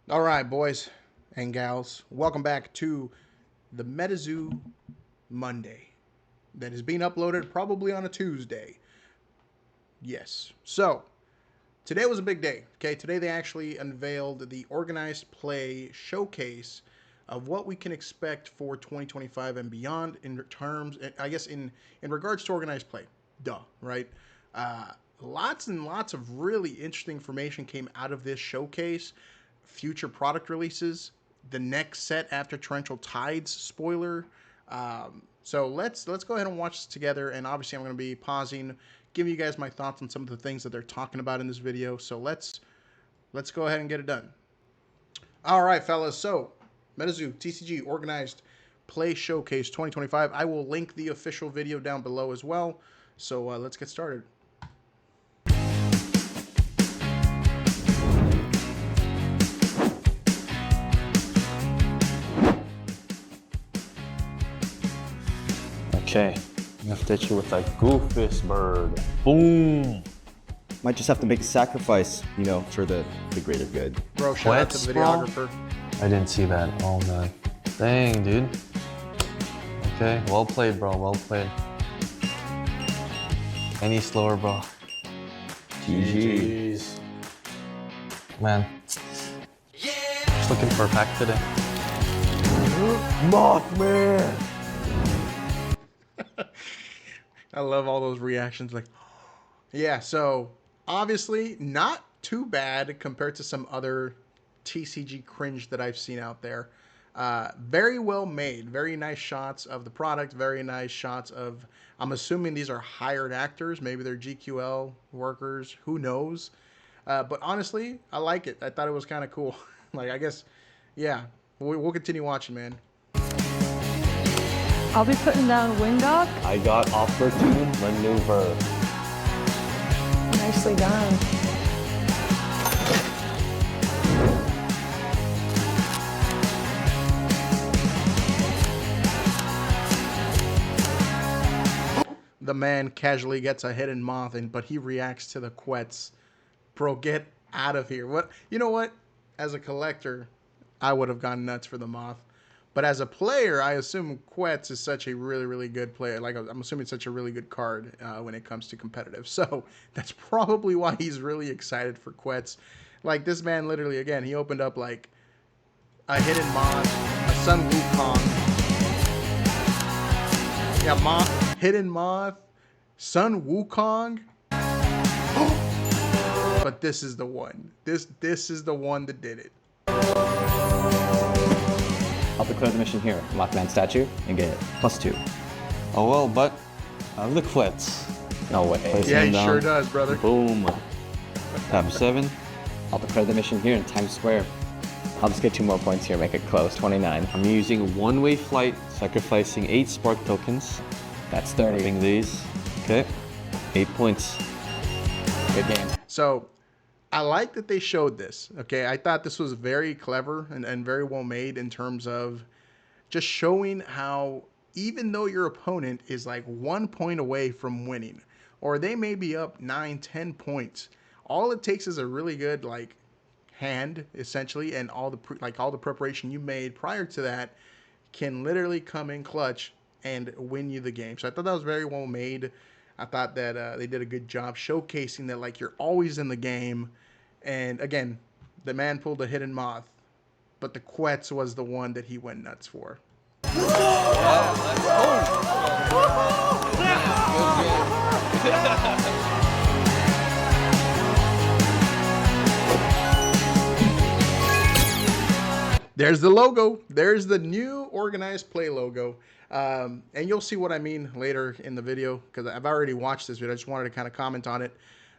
All right, boys and gals, welcome back to the MetaZoo Monday that is being uploaded probably on a Tuesday. Yes. So, today was a big day. Okay, today they actually unveiled the organized play showcase of what we can expect for 2025 and beyond in terms, I guess, in regards to organized play. Duh, right? Uh, Lots and lots of really interesting information came out of this showcase. Future product releases, the next set after Torrential Tides spoiler. So let's go ahead and watch this together. And obviously, I'm going to be pausing, giving you guys my thoughts on some of the things that they're talking about in this video. So let's go ahead and get it done. All right, fellas. So MetaZoo TCG organized play showcase 2025. I will link the official video down below as well. So let's get started. Okay, I'm gonna hit you with a goofus bird. Boom! Might just have to make a sacrifice, for the greater good. Bro, shout out to the videographer. I didn't see that. Oh man. Dang, dude. Okay, well played, bro. Well played. Any slower, bro. GG. Man. Just looking for a pack today. Mothman! I love all those reactions. Like, yeah, so obviously not too bad compared to some other TCG cringe that I've seen out there. Very well made. Very nice shots of the product. Very nice shots of, I'm assuming these are hired actors. Maybe they're GQL workers. Who knows? But honestly, I like it. I thought it was kind of cool. Like, I guess, yeah, we'll continue watching, man. I'll be putting down Wingdog. I got opportune maneuver. Nicely done. The man casually gets a hidden moth, but he reacts to the quets. Bro, get out of here. What? You know what? As a collector, I would have gone nuts for the moth. But as a player, I assume Quetz is such a really, really good player. Like, I'm assuming it's such a really good card when it comes to competitive. So that's probably why he's really excited for Quetz. Like, this man literally, again, he opened up, like, a hidden moth, a Sun Wukong. Yeah, moth, hidden moth, Sun Wukong. But this is the one. This is the one that did it. I'll declare the mission here. Mothman statue and get +2. Oh well, but I have the quits. No way. Place Yeah, him he down. sure does, brother. Boom. Tap 7. I'll declare the mission here in Times Square. I'll just get 2 more points here, make it close. 29. I'm using one-way flight, sacrificing 8 spark tokens. That's 30. Having these. Okay. 8 points. Good game. So I like that they showed this. Okay, I thought this was very clever and very well made in terms of just showing how even though your opponent is like 1 point away from winning, or they may be up 9, 10 points, all it takes is a really good like hand essentially, and all the preparation you made prior to that can literally come in clutch and win you the game. So I thought that was very well made. I thought that they did a good job showcasing that like you're always in the game. And again, the man pulled a hidden moth, but the Quetz was the one that he went nuts for. There's the logo. There's the new organized play logo. And you'll see what I mean later in the video because I've already watched this video. I just wanted to kind of comment on it.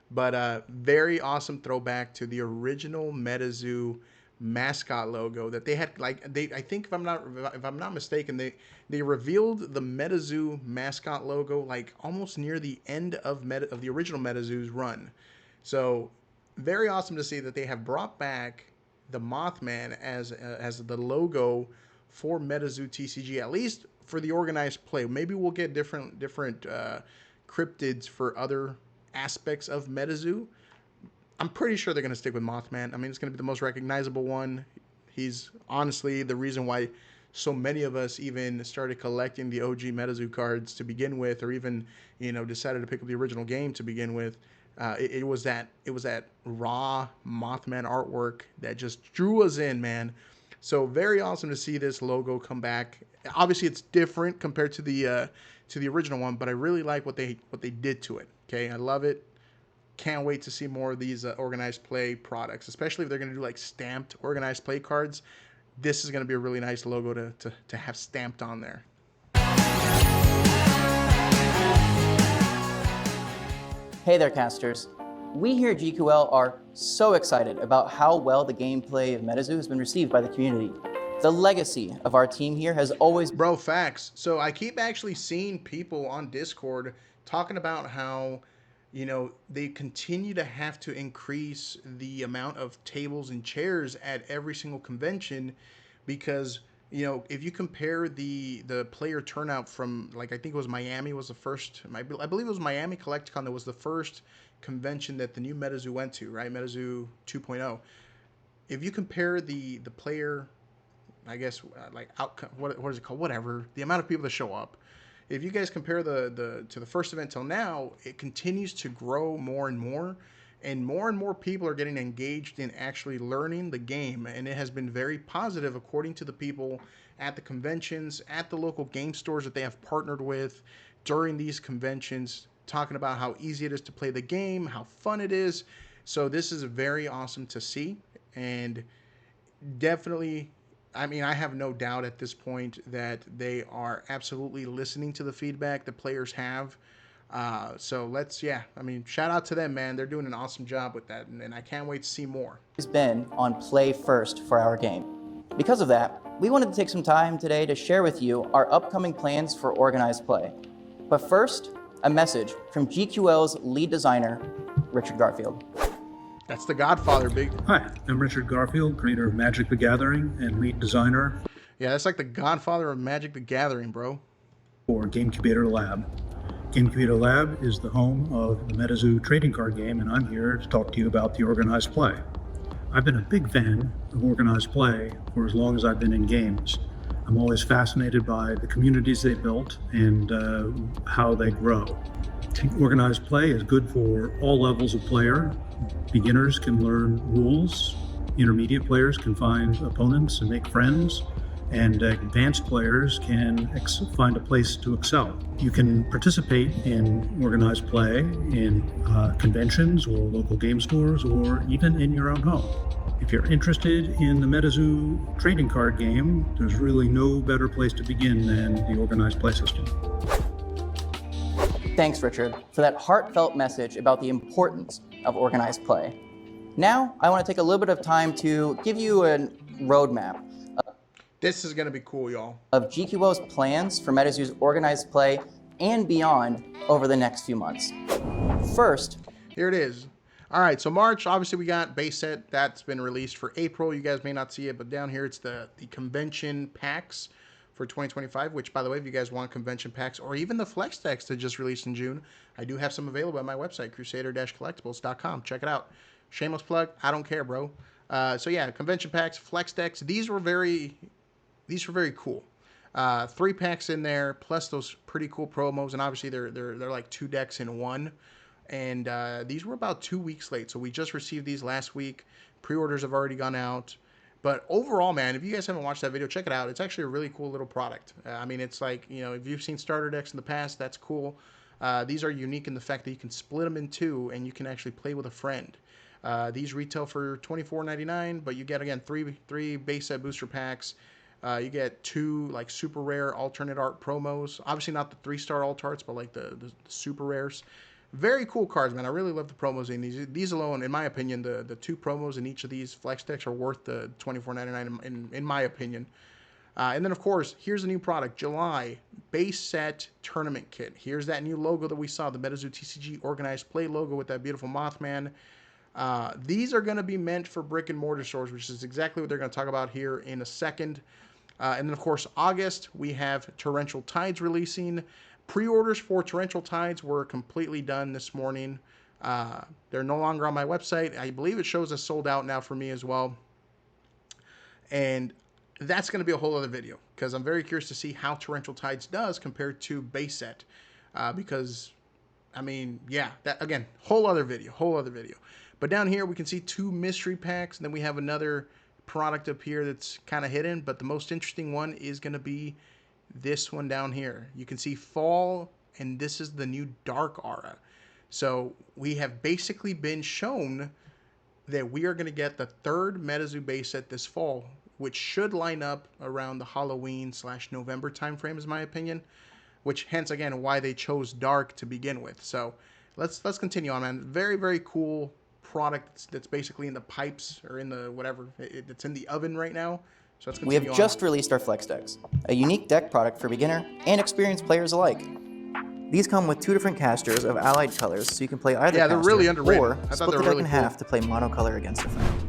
But very awesome throwback to the original MetaZoo mascot logo that they had. Like I think if I'm not mistaken, they revealed the MetaZoo mascot logo like almost near the end of the original MetaZoo's run. So very awesome to see that they have brought back the Mothman as the logo for MetaZoo TCG, at least for the organized play. Maybe we'll get different cryptids for other aspects of MetaZoo. I'm pretty sure they're going to stick with Mothman. I mean, it's going to be the most recognizable one. He's honestly the reason why so many of us even started collecting the OG MetaZoo cards to begin with, or even decided to pick up the original game to begin with. It was that raw Mothman artwork that just drew us in, man. So very awesome to see this logo come back. Obviously, it's different compared to the original one, but I really like what they did to it. Okay, I love it. Can't wait to see more of these organized play products, especially if they're going to do like stamped organized play cards. This is going to be a really nice logo to have stamped on there. Hey there, casters. We here at GQL are so excited about how well the gameplay of MetaZoo has been received by the community. The legacy of our team here has always... Bro, facts. So I keep actually seeing people on Discord talking about how, they continue to have to increase the amount of tables and chairs at every single convention because, if you compare the player turnout from, like, I think it was Miami was the first, I believe it was Miami Collecticon that was the first convention that the new MetaZoo went to, right? MetaZoo 2.0. If you compare the player, I guess, like outcome, what is it called? Whatever, the amount of people that show up. If you guys compare to the first event till now, it continues to grow more and more people are getting engaged in actually learning the game, and it has been very positive according to the people at the conventions, at the local game stores that they have partnered with during these conventions, talking about how easy it is to play the game, how fun it is. So this is very awesome to see, and definitely, I have no doubt at this point that they are absolutely listening to the feedback the players have. So shout out to them, man. They're doing an awesome job with that, and I can't wait to see more. Has been on play first for our game. Because of that, we wanted to take some time today to share with you our upcoming plans for organized play. But first, a message from GQL's lead designer, Richard Garfield. That's the Godfather, big. Hi, I'm Richard Garfield, creator of Magic the Gathering and lead designer. Yeah, that's like the Godfather of Magic the Gathering, bro. For GameCubator Lab. GameCubator Lab is the home of the MetaZoo trading card game, and I'm here to talk to you about the organized play. I've been a big fan of organized play for as long as I've been in games. I'm always fascinated by the communities they built and how they grow. Organized play is good for all levels of player. Beginners can learn rules, intermediate players can find opponents and make friends, and advanced players can find a place to excel. You can participate in organized play in conventions or local game stores or even in your own home. If you're interested in the MetaZoo trading card game, there's really no better place to begin than the organized play system. Thanks, Richard, for that heartfelt message about the importance of organized play. Now, I want to take a little bit of time to give you a roadmap. This is going to be cool, y'all. Of GQO's plans for MetaZoo's organized play and beyond over the next few months. First, here it is. All right, so March, obviously we got base set. That's been released for April. You guys may not see it, but down here it's the convention packs for 2025, which, by the way, if you guys want convention packs or even the flex decks that just released in June, I do have some available at my website, crusader-collectibles.com. Check it out. Shameless plug. I don't care, bro. So yeah, convention packs, flex decks. These were very cool. 3 packs in there, plus those pretty cool promos, and obviously they're like 2 decks in one. And these were about 2 weeks late, so we just received these last week. Pre-orders have already gone out. But overall, man, if you guys haven't watched that video, check it out. It's actually a really cool little product. It's like, if you've seen starter decks in the past, that's cool. These are unique in the fact that you can split them in 2 and you can actually play with a friend. These retail for $24.99, but you get, again, three base set booster packs. You get 2 like super rare alternate art promos. Obviously not the 3-star alt arts, but like the super rares. Very cool cards, man. I really love the promos in these. These alone, in my opinion, the 2 promos in each of these flex decks are worth the $24.99 in my opinion. And then, of course, here's a new product. July base set tournament kit. Here's that new logo that we saw, the MetaZoo TCG organized play logo with that beautiful Mothman. These are going to be meant for brick and mortar stores, which is exactly what they're going to talk about here in a second. And then, of course, August, we have Torrential Tides releasing. Pre-orders for Torrential Tides were completely done this morning. They're no longer on my website. I believe it shows as sold out now for me as well. And that's going to be a whole other video because I'm very curious to see how Torrential Tides does compared to base set. Because, I mean, yeah, that again, whole other video. But down here we can see 2 mystery packs, and then we have another product up here that's kind of hidden. But the most interesting one is going to be this one down here. You can see Fall, and this is the new Dark Aura. So we have basically been shown that we are going to get the 3rd MetaZoo base set this fall, which should line up around the Halloween/November timeframe, is my opinion. Which, hence, again, why they chose Dark to begin with. So let's continue on, man. Very, very cool product that's basically in the pipes or in the whatever. It's in the oven right now. So let's We continue have just released our Flex decks, a unique deck product for beginner and experienced players alike. These come with 2 different casters of allied colors, so you can play either Yeah, they're caster, really underrated. or I thought split they the were deck really in cool. half to play monocolor against effect.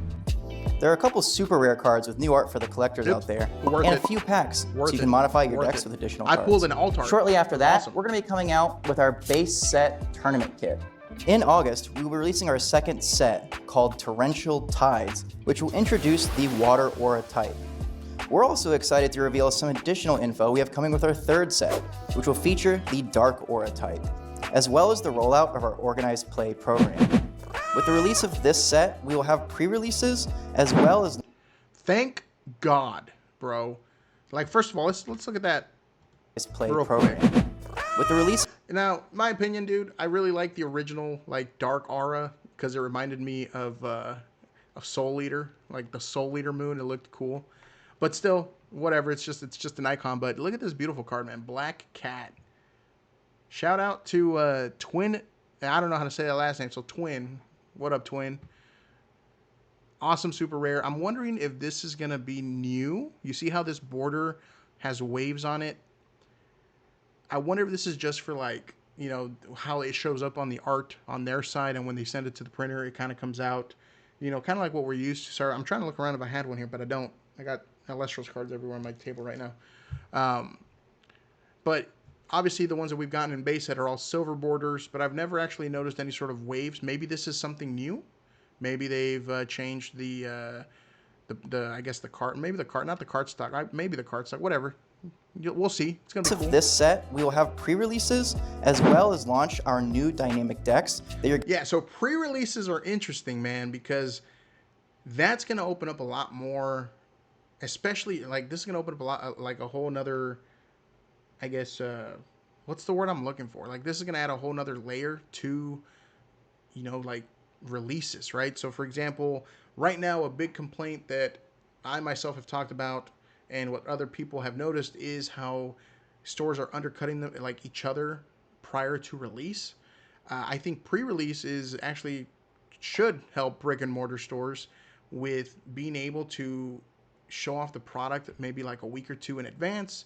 There are a couple super rare cards with new art for the collectors out there, Worth and it. a few packs, Worth so you it. can modify your Worth decks it. with additional I cards. pulled an altar. Shortly after that, Awesome. we're going to be coming out with our base set tournament kit. In August, we will be releasing our 2nd set called Torrential Tides, which will introduce the Water Aura type. We're also excited to reveal some additional info we have coming with our 3rd set, which will feature the Dark Aura type, as well as the rollout of our organized play program. With the release of this set, we will have pre-releases as well as Thank God, bro. Like, first of all, let's look at that. play Real program. With the release Now, my opinion, dude, I really like the original, like, Dark Aura because it reminded me of Soul Eater, like the Soul Eater moon. It looked cool, but still, whatever. It's just an icon. But look at this beautiful card, man. Black Cat. Shout out to Twin. I don't know how to say that last name. So Twin, what up, Twin? Awesome, super rare. I'm wondering if this is gonna be new. You see how this border has waves on it? I wonder if this is just for, like, you know, how it shows up on the art on their side, and when they send it to the printer, it kind of comes out, you know, kind of like what we're used to. Sorry, I'm trying to look around if I had one here, but I don't. I got Elestrals cards everywhere on my table right now. But obviously the ones that we've gotten in base set are all silver borders, but I've never actually noticed any sort of waves. Maybe this is something new. Maybe they've changed the I guess the cart. Maybe the cart, not the cart stock. Maybe the cart stock. Whatever. We'll see. It's gonna be of cool. this set, we will have pre-releases as well as launch our new dynamic decks that you're Yeah, so pre-releases are interesting, man, because that's going to open up a lot more, especially, like, this is going to open up a lot, like, a whole nother, I guess, what's the word I'm looking for? Like, this is going to add a whole nother layer to, you know, like, releases, right? So, for example, right now, a big complaint that I myself have talked about and what other people have noticed is how stores are undercutting them, like, each other prior to release. I think pre-release is actually should help brick and mortar stores with being able to show off the product maybe like a week or 2 in advance,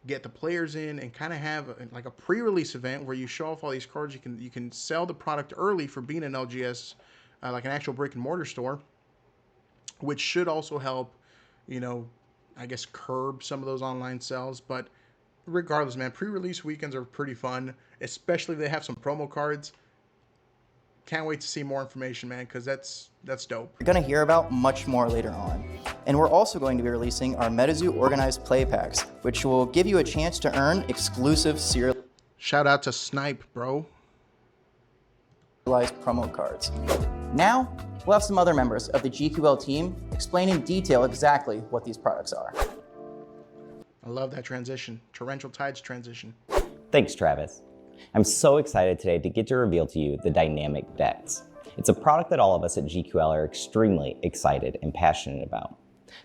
get the players in, and kind of have like a pre-release event where you show off all these cards. You can sell the product early for being an LGS, like an actual brick and mortar store, which should also help, you know, I guess curb some of those online sales. But regardless, man, pre-release weekends are pretty fun, especially if they have some promo cards. Can't wait to see more information, man, because that's dope. going to hear about much more later on. And we're also going to be releasing our MetaZoo organized play packs, which will give you a chance to earn exclusive serialized Shout out to Snipe, bro. promo cards. Now, we'll have some other members of the GQL team explain in detail exactly what these products are. I love that transition. Torrential Tides transition. Thanks, Travis. I'm so excited today to get to reveal to you the Dynamic Decks. It's a product that all of us at GQL are extremely excited and passionate about.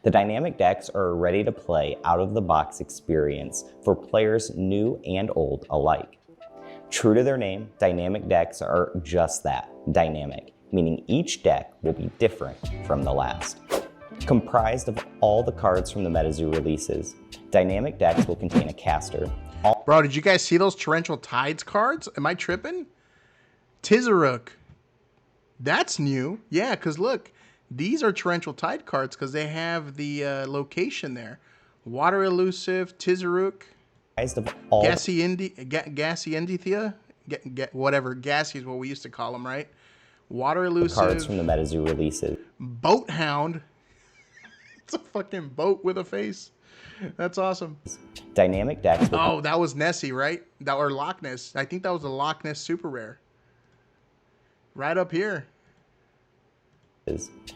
The Dynamic Decks are a ready-to-play, out-of-the-box experience for players new and old alike. True to their name, Dynamic Decks are just that, dynamic, meaning each deck will be different from the last. Comprised of all the cards from the MetaZoo releases, Dynamic Decks will contain a caster. Bro, did you guys see those Torrential Tides cards? Am I tripping? Tizaruk. That's new. Yeah, because look, these are Torrential Tide cards because they have the location there. Water Elusive, Tizaruk, Comprised of all Gassy whatever. Gassy is what we used to call them, right? Water the Elusive. cards from the MetaZoo releases. Boat Hound. It's a fucking boat with a face. That's awesome. Dynamic decks will Oh, that was Nessie, right? That or Loch Ness. I think that was a Loch Ness super rare. Right up here.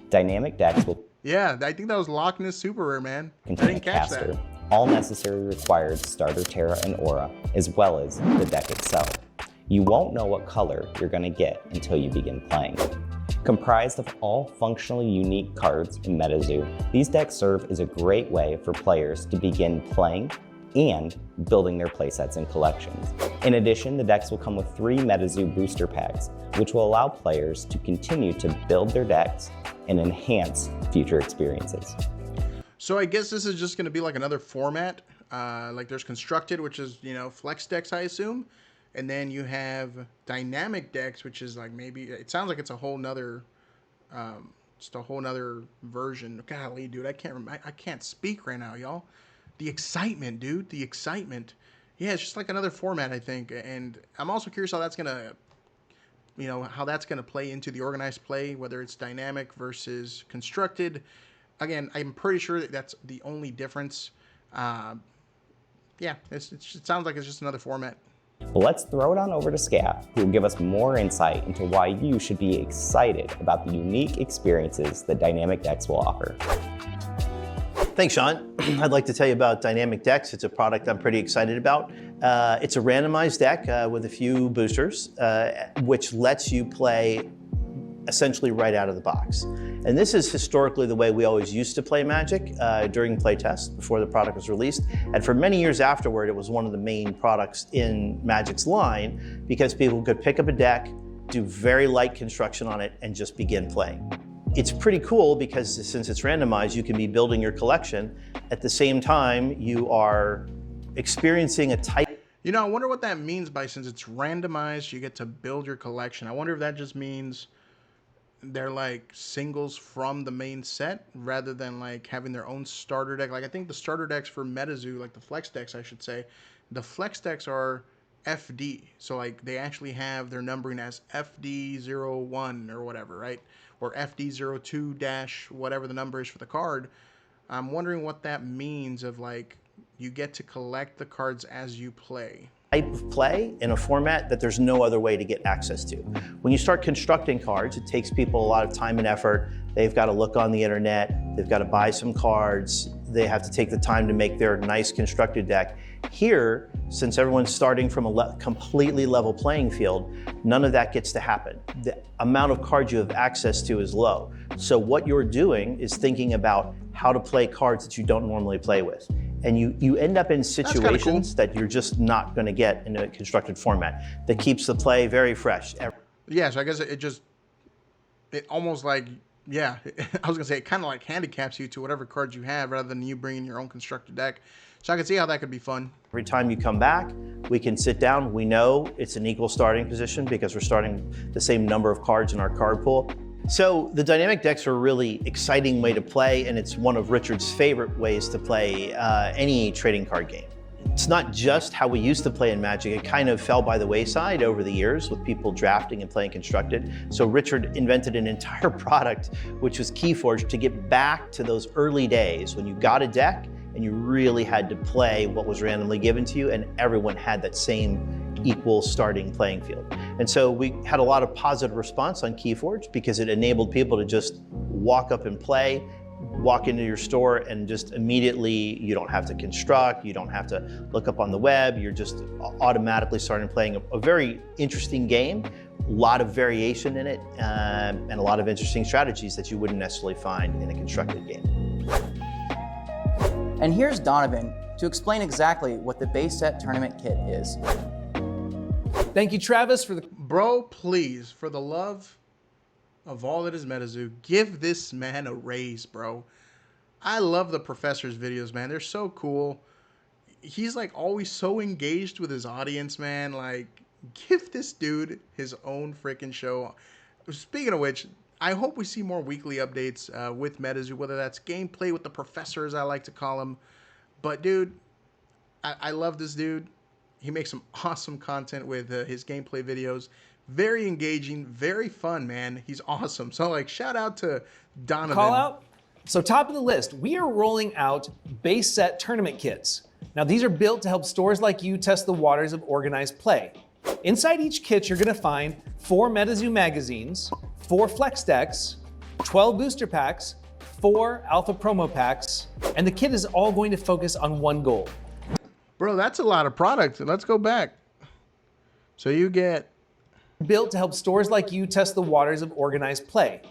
Dynamic decks will Yeah, I think that was Loch Ness super rare, man. I contain a didn't catch caster, that. all necessary required starter Terra and Aura, as well as the deck itself. You won't know what color you're going to get until you begin playing. Comprised of all functionally unique cards in MetaZoo, these decks serve as a great way for players to begin playing and building their playsets and collections. In addition, the decks will come with 3 MetaZoo booster packs, which will allow players to continue to build their decks and enhance future experiences. So I guess this is just going to be like another format. Like there's constructed, which is, you know, flex decks, I assume. And then you have dynamic decks, which is like maybe, it sounds like it's a whole nother, just a whole nother version. Golly, dude, I can't speak right now, y'all. The excitement, dude, the excitement. Yeah, it's just like another format, I think. And I'm also curious how that's going to, you know, how that's going to play into the organized play, whether it's dynamic versus constructed. Again, I'm pretty sure that that's the only difference. Yeah, it sounds like it's just another format. But let's throw it on over to Scaff, who will give us more insight into why you should be excited about the unique experiences that dynamic decks will offer. Thanks, Sean. I'd like to tell you about Dynamic Decks. It's a product I'm pretty excited about. It's a randomized deck with a few boosters, which lets you play essentially right out of the box. And this is historically the way we always used to play Magic during playtest before the product was released. And for many years afterward, it was one of the main products in Magic's line because people could pick up a deck, do very light construction on it, and just begin playing. It's pretty cool because since it's randomized, you can be building your collection. At the same time, you are experiencing a type. You know, I wonder what that means by since it's randomized, you get to build your collection. I wonder if that just means they're like singles from the main set rather than like having their own starter deck. Like I think the starter decks for MetaZoo, like the flex decks, I should say, the flex decks are FD. So like they actually have their numbering as FD01 or whatever, right? Or FD02 dash whatever the number is for the card. I'm wondering what that means of like you get to collect the cards as you play. Type of play in a format that there's no other way to get access to. When you start constructing cards, it takes people a lot of time and effort. They've got to look on the internet, they've got to buy some cards, they have to take the time to make their nice constructed deck. Here, since everyone's starting from a completely level playing field, none of that gets to happen. The amount of cards you have access to is low. So what you're doing is thinking about how to play cards that you don't normally play with. And you end up in situations that you're just not going to get in a constructed format that keeps the play very fresh. Yeah, so I guess it almost like, yeah, I was going to say it kind of like handicaps you to whatever cards you have rather than you bringing your own constructed deck. So I can see how that could be fun. Every time you come back, we can sit down. We know it's an equal starting position because we're starting the same number of cards in our card pool. So the dynamic decks are a really exciting way to play, and it's one of Richard's favorite ways to play any trading card game. It's not just how we used to play in Magic. It kind of fell by the wayside over the years with people drafting and playing constructed. So Richard invented an entire product, which was Keyforge, to get back to those early days when you got a deck and you really had to play what was randomly given to you, and everyone had that same equal starting playing field. And so we had a lot of positive response on Keyforge because it enabled people to just walk up and play, walk into your store, and just immediately, you don't have to construct, you don't have to look up on the web, you're just automatically starting playing a very interesting game, a lot of variation in it, and a lot of interesting strategies that you wouldn't necessarily find in a constructed game. And here's Donovan to explain exactly what the base set tournament kit is. Thank you, Travis, for the... Bro, please, for the love of all that is MetaZoo, give this man a raise, bro. I love the professor's videos, man. They're so cool. He's like always so engaged with his audience, man. Like, give this dude his own freaking show. Speaking of which, I hope we see more weekly updates with MetaZoo, whether that's gameplay with the professors, I like to call him. But, dude, I love this dude. He makes some awesome content with his gameplay videos. Very engaging, very fun, man. He's awesome. So, like, shout out to Donovan. Call out? So top of the list, we are rolling out base set tournament kits. Now these are built to help stores like you test the waters of organized play. Inside each kit, you're gonna find 4 MetaZoo magazines, 4 flex decks, 12 booster packs, 4 alpha promo packs, and the kit is all going to focus on one goal. Bro, that's a lot of product. Let's go back. So you get... Built to help stores like you test the waters of organized play.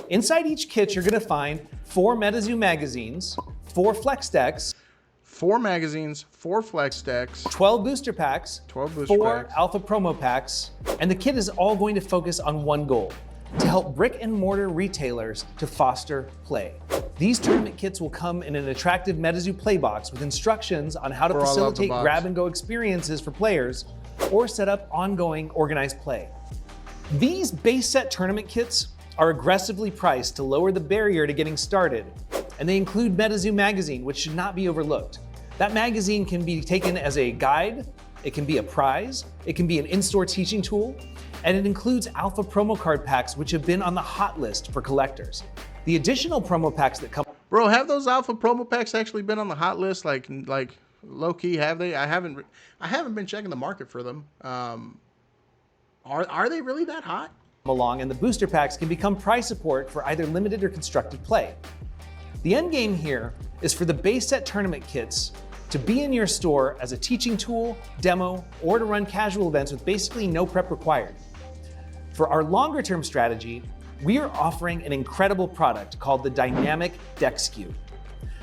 Inside each kit, you're gonna find 4 MetaZoo magazines, 4 flex decks, 4 magazines, 4 flex decks, 12 booster packs, 12 booster 4 packs. alpha promo packs, and the kit is all going to focus on one goal, to help brick and mortar retailers to foster play. These tournament kits will come in an attractive MetaZoo play box with instructions on how to Bro, I love the facilitate box. grab and go experiences for players or set up ongoing organized play. These base set tournament kits are aggressively priced to lower the barrier to getting started, and they include MetaZoo magazine, which should not be overlooked. That magazine can be taken as a guide, it can be a prize, it can be an in-store teaching tool, and it includes alpha promo card packs, which have been on the hot list for collectors. The additional promo packs that come... Bro, have those alpha promo packs actually been on the hot list? Like low key, have they? I haven't been checking the market for them. Are they really that hot? along, and the booster packs can become prize support for either limited or constructed play. The end game here is for the base set tournament kits to be in your store as a teaching tool, demo, or to run casual events with basically no prep required. For our longer term strategy, we are offering an incredible product called the Dynamic Deck SKU.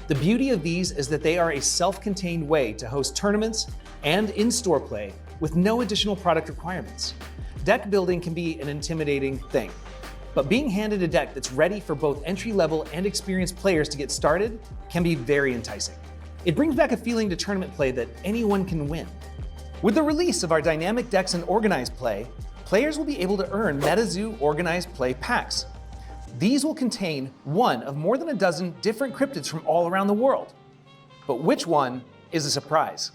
The beauty of these is that they are a self-contained way to host tournaments and in-store play with no additional product requirements. Deck building can be an intimidating thing, but being handed a deck that's ready for both entry-level and experienced players to get started can be very enticing. It brings back a feeling to tournament play that anyone can win. With the release of our dynamic decks and organized play, players will be able to earn MetaZoo organized play packs. These will contain one of more than a dozen different cryptids from all around the world. But which one is a surprise?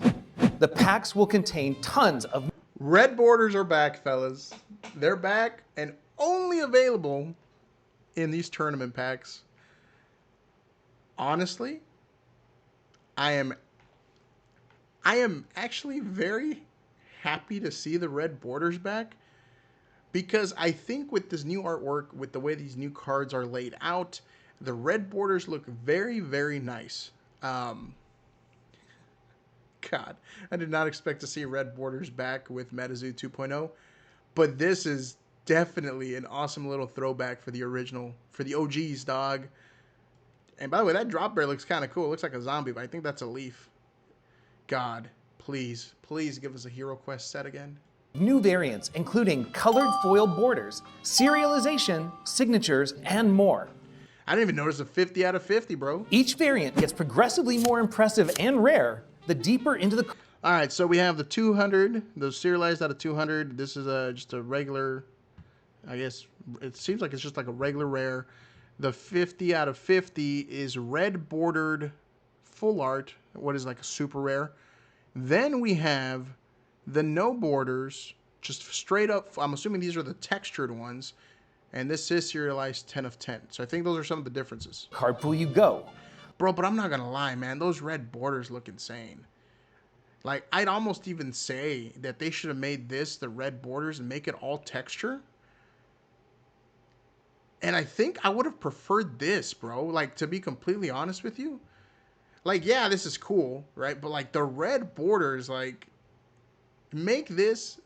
The packs will contain tons of... Red borders are back, fellas. They're back and only available in these tournament packs. Honestly, I am actually very happy to see the red borders back, because I think with this new artwork, with the way these new cards are laid out, the red borders look very, very nice. God, I did not expect to see red borders back with MetaZoo 2.0, but this is definitely an awesome little throwback for the original, for the OGs, dog. And by the way, that drop bear looks kind of cool. It looks like a zombie, but I think that's a leaf. God, please, please give us a Hero Quest set again. new variants, including colored foil borders, serialization, signatures, and more. I didn't even notice a 50 out of 50, bro. Each variant gets progressively more impressive and rare the deeper into the... All right, so we have the 200, the serialized out of 200. This is just a regular, I guess, it seems like it's just like a regular rare. The 50 out of 50 is red bordered full art, what is like a super rare. Then we have the no borders, just straight up, I'm assuming these are the textured ones, and this is serialized 10 of 10. So I think those are some of the differences. Card pool you go. Bro, but I'm not gonna lie, man, those red borders look insane. Like, I'd almost even say that they should have made this the red borders and make it all texture. And I think I would have preferred this, bro. Like, to be completely honest with you. Like, yeah, this is cool, right? But, like, the red borders, like, make this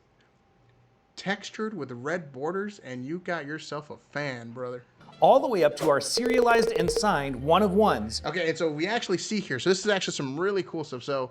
textured with red borders and you got yourself a fan, brother. All the way up to our serialized and signed one-of-ones. Okay, and so we actually see here. So this is actually some really cool stuff. So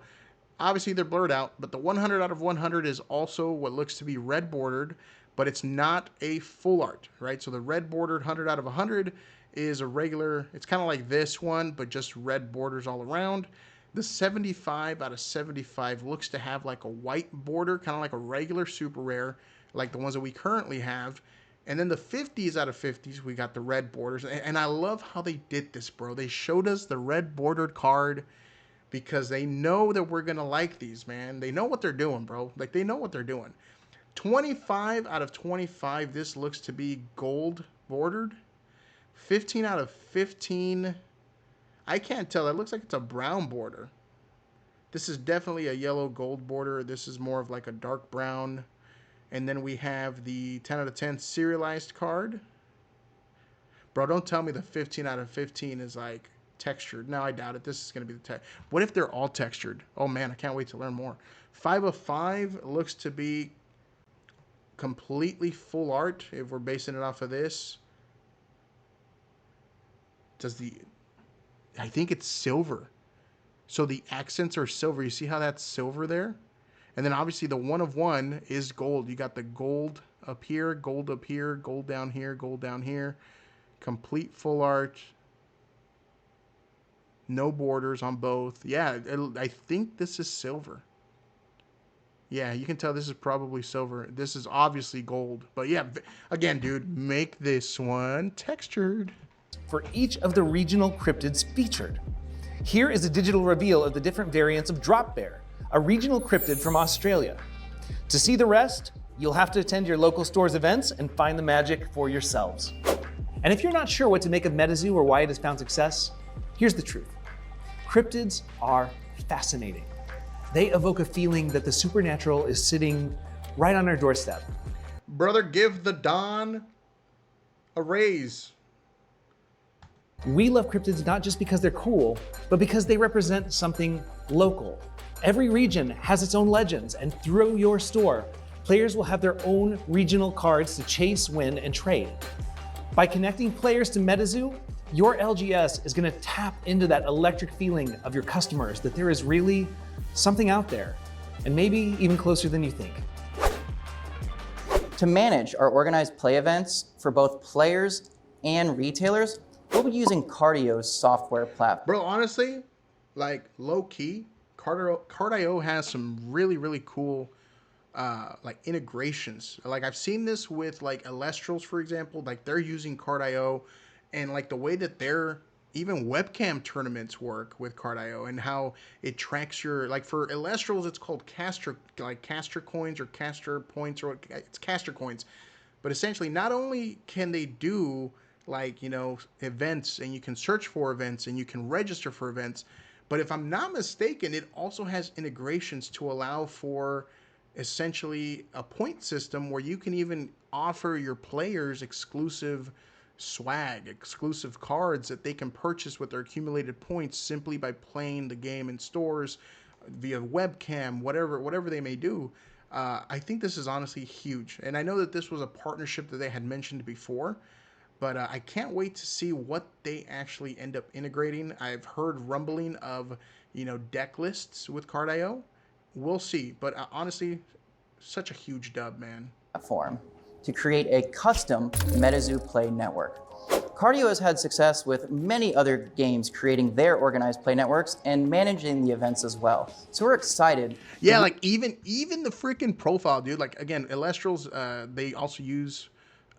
obviously they're blurred out, but the 100 out of 100 is also what looks to be red bordered, but it's not a full art, right? So the red bordered 100 out of 100 is a regular, it's kind of like this one, but just red borders all around. The 75 out of 75 looks to have like a white border, kind of like a regular super rare, like the ones that we currently have. And then the 50s out of 50s, we got the red borders. And I love how they did this, bro. They showed us the red bordered card because they know that we're going to like these, man. They know what they're doing, bro. Like, they know what they're doing. 25 out of 25, this looks to be gold bordered. 15 out of 15, I can't tell. It looks like it's a brown border. This is definitely a yellow gold border. This is more of like a dark brown. And then we have the 10 out of 10 serialized card. Bro, don't tell me the 15 out of 15 is like textured. No, I doubt it. This is going to be the text. What if they're all textured? Oh man, I can't wait to learn more. 5 of 5 looks to be completely full art if we're basing it off of this. I think it's silver. So the accents are silver. You see how that's silver there? And then obviously the 1 of 1 is gold. You got the gold up here, gold down here, gold down here. Complete full art. No borders on both. Yeah, I think this is silver. Yeah, you can tell this is probably silver. This is obviously gold. But yeah, again, dude, make this one textured. For each of the regional cryptids featured. Here is a digital reveal of the different variants of Drop Bear, a regional cryptid from Australia. To see the rest, you'll have to attend your local store's events and find the magic for yourselves. And if you're not sure what to make of MetaZoo or why it has found success, here's the truth. Cryptids are fascinating. They evoke a feeling that the supernatural is sitting right on our doorstep. Brother, give the Don a raise. We love cryptids not just because they're cool, but because they represent something local. Every region has its own legends, and through your store, players will have their own regional cards to chase, win, and trade. By connecting players to MetaZoo, your LGS is going to tap into that electric feeling of your customers that there is really something out there, and maybe even closer than you think. To manage our organized play events for both players and retailers, we'll be using Cardio's software platform. Bro, honestly, like low key, Card.io has some really, really cool like integrations. Like I've seen this with like Elestrals, for example, like they're using Card.io, and like the way that their even webcam tournaments work with Card.io and how it tracks your, like for Elestrals, it's called caster coins or caster points, or it's caster coins. But essentially, not only can they do like, you know, events, and you can search for events and you can register for events, but if I'm not mistaken, it also has integrations to allow for essentially a point system where you can even offer your players exclusive swag, exclusive cards that they can purchase with their accumulated points simply by playing the game in stores via webcam, whatever they may do. I think this is honestly huge, and I know that this was a partnership that they had mentioned before, but I can't wait to see what they actually end up integrating. I've heard rumbling of, you know, deck lists with Card.io. We'll see, but honestly, such a huge dub, man. Platform to create a custom MetaZoo Play network. Cardio has had success with many other games creating their organized play networks and managing the events as well. So we're excited. Yeah, like even the freaking profile, dude. Like again, Elestrals, they also use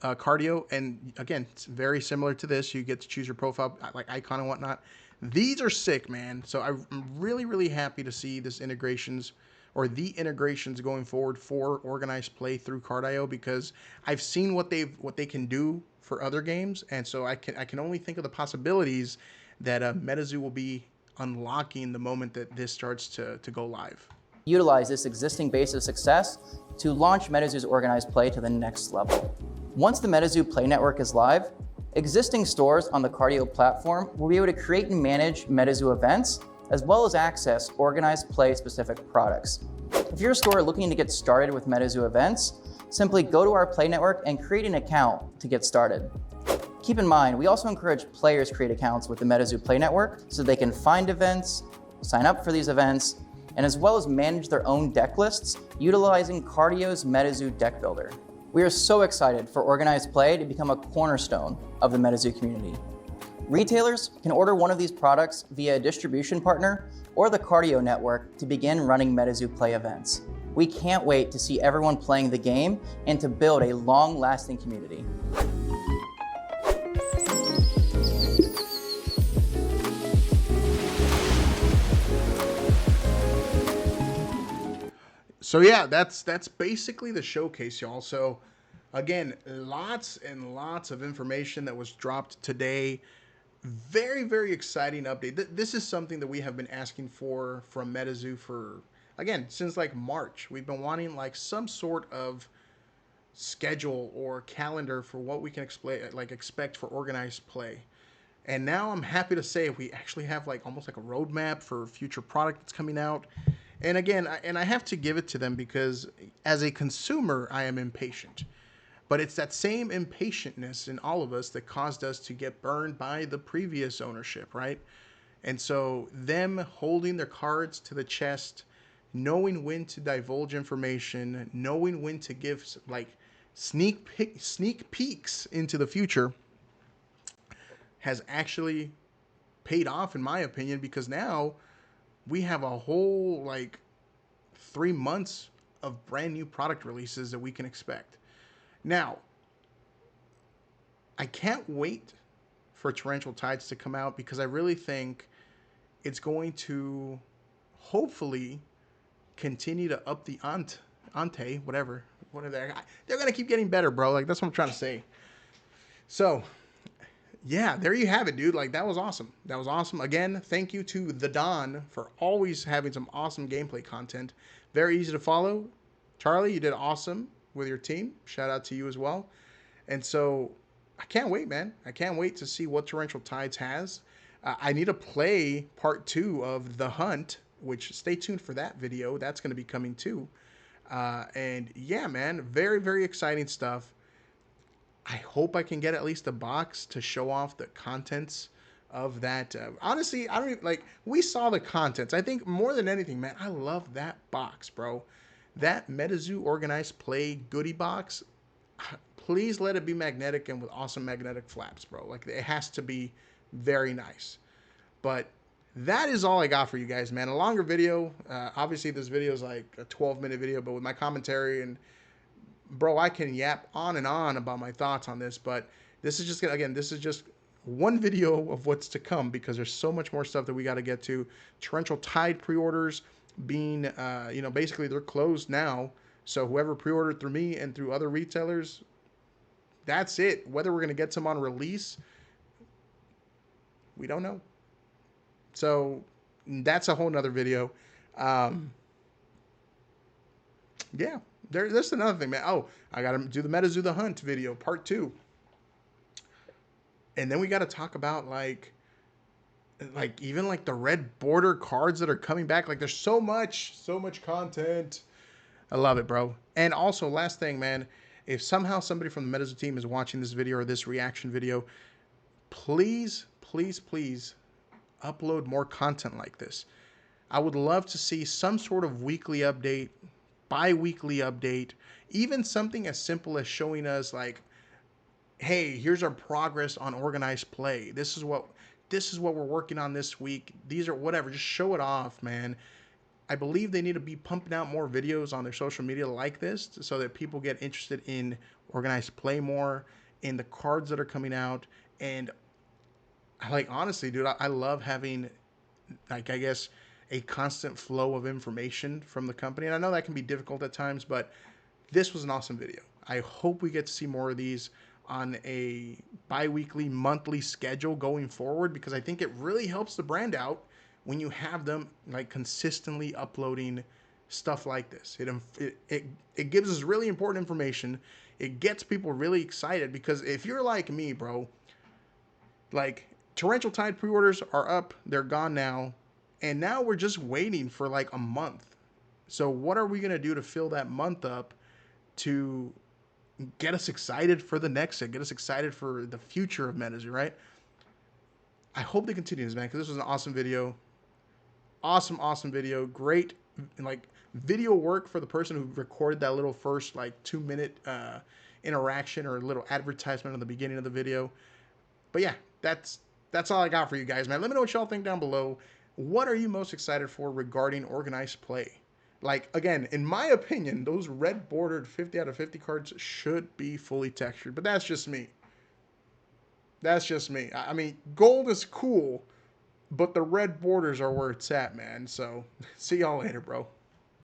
Cardio, and again, it's very similar to this. You get to choose your profile, like icon and whatnot. These are sick, man. So I'm really, really happy to see this integrations, or the integrations going forward for organized play through Card.io, because I've seen what they can do for other games, and so I can only think of the possibilities that MetaZoo will be unlocking the moment that this starts to go live. Utilize this existing base of success to launch MetaZoo's organized play to the next level. Once the MetaZoo Play Network is live, existing stores on the Cardio platform will be able to create and manage MetaZoo events, as well as access organized play specific products. If you're a store looking to get started with MetaZoo events, simply go to our Play Network and create an account to get started. Keep in mind, we also encourage players to create accounts with the MetaZoo Play Network so they can find events, sign up for these events, and as well as manage their own deck lists utilizing Cardio's MetaZoo Deck Builder. We are so excited for organized play to become a cornerstone of the MetaZoo community. Retailers can order one of these products via a distribution partner or the Cardio network to begin running MetaZoo Play events. We can't wait to see everyone playing the game and to build a long-lasting community. So yeah, that's basically the showcase, y'all. So again, lots and lots of information that was dropped today. very, very exciting update. This is something that we have been asking for from MetaZoo for, again, since like March. We've been wanting like some sort of schedule or calendar for what we can expect for organized play. And now I'm happy to say we actually have like almost like a roadmap for future product that's coming out. And again, I have to give it to them because as a consumer, I am impatient. But it's that same impatientness in all of us that caused us to get burned by the previous ownership, right? And so them holding their cards to the chest, knowing when to divulge information, knowing when to give like sneak peeks into the future has actually paid off in my opinion, because now we have a whole like 3 months of brand new product releases that we can expect. Now, I can't wait for Torrential Tides to come out because I really think it's going to hopefully continue to up the ante, whatever they're going to keep getting better, bro. Like, that's what I'm trying to say. So, yeah, there you have it, dude. Like, that was awesome. That was awesome. Again, thank you to The Don for always having some awesome gameplay content. Very easy to follow. Charlie, you did awesome with your team. Shout out to you as well. And so I can't wait, man. I can't wait to see what Torrential Tides has. I need to play part 2 of The Hunt, which stay tuned for that video. That's going to be coming too. And yeah, man, very, very exciting stuff. I hope I can get at least a box to show off the contents of that. Honestly, I don't even, like, we saw the contents. I think more than anything, man, I love that box, bro. That MetaZoo Organized Play goodie box, please let it be magnetic and with awesome magnetic flaps, bro. Like, it has to be very nice. But that is all I got for you guys, man. A longer video. Obviously, this video is like a 12-minute video, but with my commentary and, bro, I can yap on and on about my thoughts on this. But this is just, again, this is just one video of what's to come because there's so much more stuff that we got to get to. Torrential Tide pre-orders being, basically they're closed now. So whoever pre-ordered through me and through other retailers, that's it. Whether we're going to get some on release, we don't know. So that's a whole nother video. Yeah, that's another thing, man. Oh, I got to do the MetaZoo The Hunt video, part 2. And then we got to talk about like even like the red border cards that are coming back. Like, there's so much content. I love it, bro. And also, last thing, man, if somehow somebody from the MetaZoo team is watching this video or this reaction video, please, please, please upload more content like this. I would love to see some sort of weekly update, bi-weekly update, even something as simple as showing us like, hey, here's our progress on organized play. This is what we're working on this week. These are whatever. Just show it off, man. I believe they need to be pumping out more videos on their social media like this so that people get interested in organized play more, in the cards that are coming out. And like, honestly, dude, I love having, like, I guess, a constant flow of information from the company. And I know that can be difficult at times, but this was an awesome video. I hope we get to see more of these on a bi-weekly, monthly schedule going forward, because I think it really helps the brand out when you have them like consistently uploading stuff like this. It gives us really important information. It gets people really excited, because if you're like me, bro, like, Torrential Tide pre-orders are up, they're gone now, and now we're just waiting for like a month. So what are we gonna do to fill that month up to get us excited for the next set, get us excited for the future of MetaZoo, right? I hope they continue this, man, because this was an awesome video. Awesome video. Great, like, video work for the person who recorded that little first like 2-minute interaction or little advertisement at the beginning of the video. But yeah, that's all I got for you guys, man. Let me know what y'all think down below. What are you most excited for regarding organized play? Like, again, in my opinion, those red bordered 50 out of 50 cards should be fully textured, but that's just me. That's just me. I mean, gold is cool, but the red borders are where it's at, man. So, see y'all later, bro.